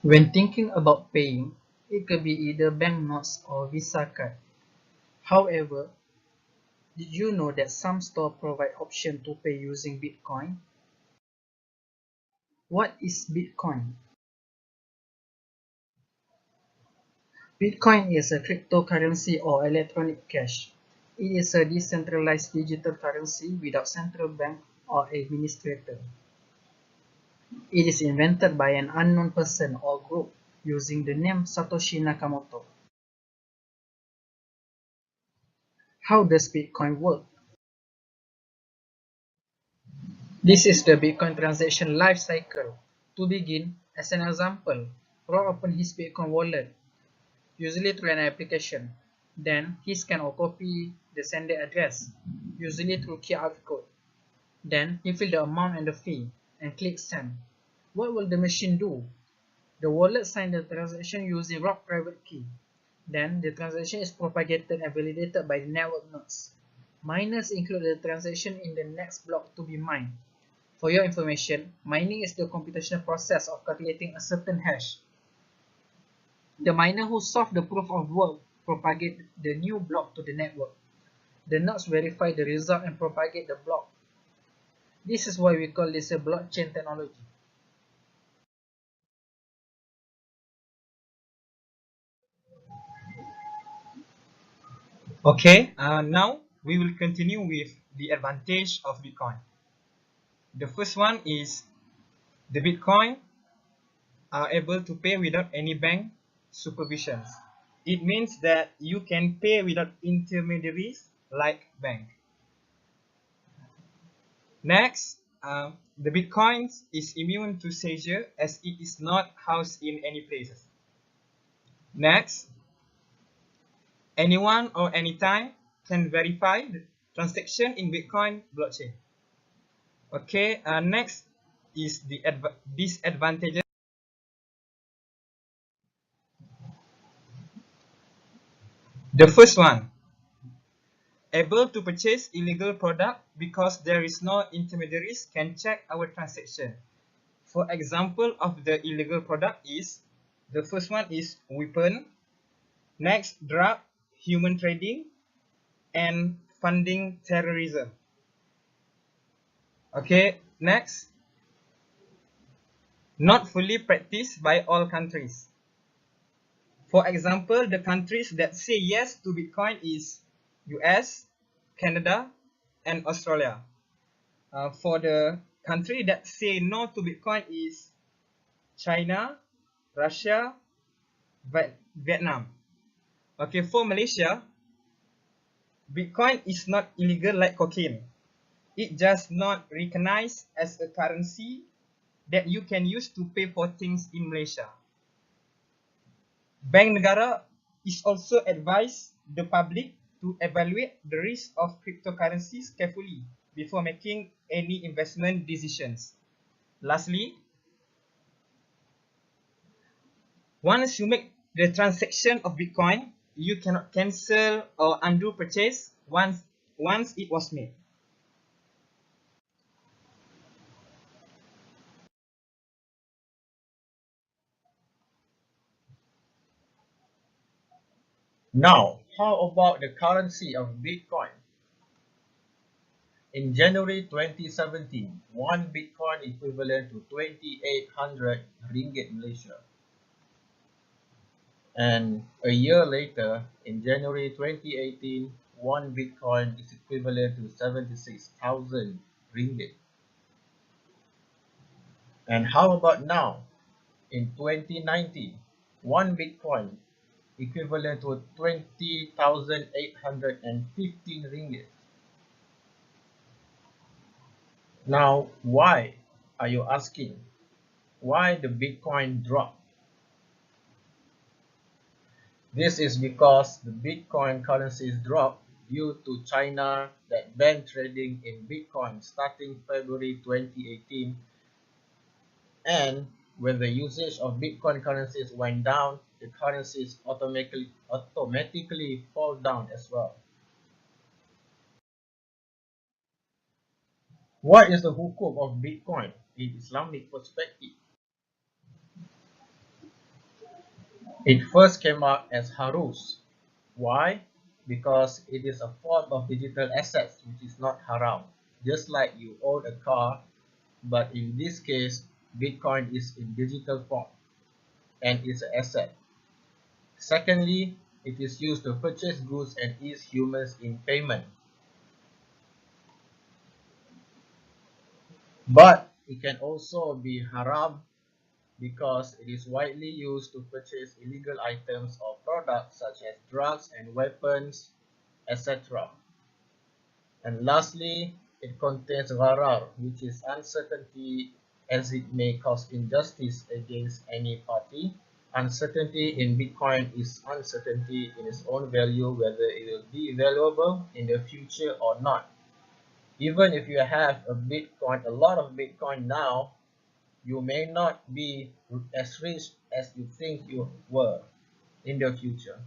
When thinking about paying, it could be either bank notes or Visa card. However, did you know that some stores provide option to pay using Bitcoin? What is Bitcoin? Bitcoin is a cryptocurrency or electronic cash. It is a decentralized digital currency without central bank or administrator. It is invented by an unknown person or group using the name Satoshi Nakamoto. How does Bitcoin work? This is the Bitcoin transaction life cycle. To begin, as an example, Rob opens his Bitcoin wallet, usually through an application. Then, he scans or copies the sender address, usually through QR code. Then, he fills the amount and the fee, and clicks send. What will the machine do? The wallet signs the transaction using Rob's private key. Then, the transaction is propagated and validated by the network nodes. Miners include the transaction in the next block to be mined. For your information, mining is the computational process of calculating a certain hash. The miner who solves the proof of work propagate the new block to the network. The nodes verify the result and propagate the block. This is why we call this a blockchain technology. Okay, now we will continue with the advantage of Bitcoin. The first one is the Bitcoin are able to pay without any bank supervisions. It means that you can pay without intermediaries like bank. Next, the Bitcoins is immune to seizure as it is not housed in any places. Next, anyone or anytime can verify the transaction in Bitcoin blockchain. Okay, next is the disadvantages. The first one, able to purchase illegal product because there is no intermediaries can check our transaction. For example of the illegal product is, the first one is weapon, next drug, human trading, and funding terrorism. Okay, next, not fully practiced by all countries. For example, the countries that say yes to Bitcoin is US, Canada, and Australia. For the country that say no to Bitcoin is China, Russia, Vietnam. Okay, for Malaysia, Bitcoin is not illegal like cocaine. It just not recognized as a currency that you can use to pay for things in Malaysia. Bank Negara is also advised the public to evaluate the risk of cryptocurrencies carefully before making any investment decisions. Lastly, once you make the transaction of Bitcoin, you cannot cancel or undo purchase once it was made. Now, how about the currency of Bitcoin? In January 2017, one Bitcoin equivalent to 2,800 ringgit Malaysia. And a year later, in January 2018, one Bitcoin is equivalent to 76,000 ringgit. And how about now? In 2019, one Bitcoin equivalent to 20,815 ringgit. Now, why are you asking? Why the Bitcoin drop? This is because the Bitcoin currencies dropped due to China that banned trading in Bitcoin starting February 2018, and when the usage of Bitcoin currencies went down, the currencies automatically fall down as well. What is the hukum of Bitcoin in Islamic perspective? It first came out as Harus. Why? Because it is a form of digital assets which is not haram. Just like you own a car, but in this case, Bitcoin is in digital form and is an asset. Secondly, it is used to purchase goods and ease humans in payment. But it can also be haram because it is widely used to purchase illegal items or products such as drugs and weapons, etc. And lastly, it contains gharar, which is uncertainty as it may cause injustice against any party. Uncertainty in Bitcoin is uncertainty in its own value, whether it will be valuable in the future or not. Even if you have a lot of Bitcoin now, you may not be as rich as you think you were in the future.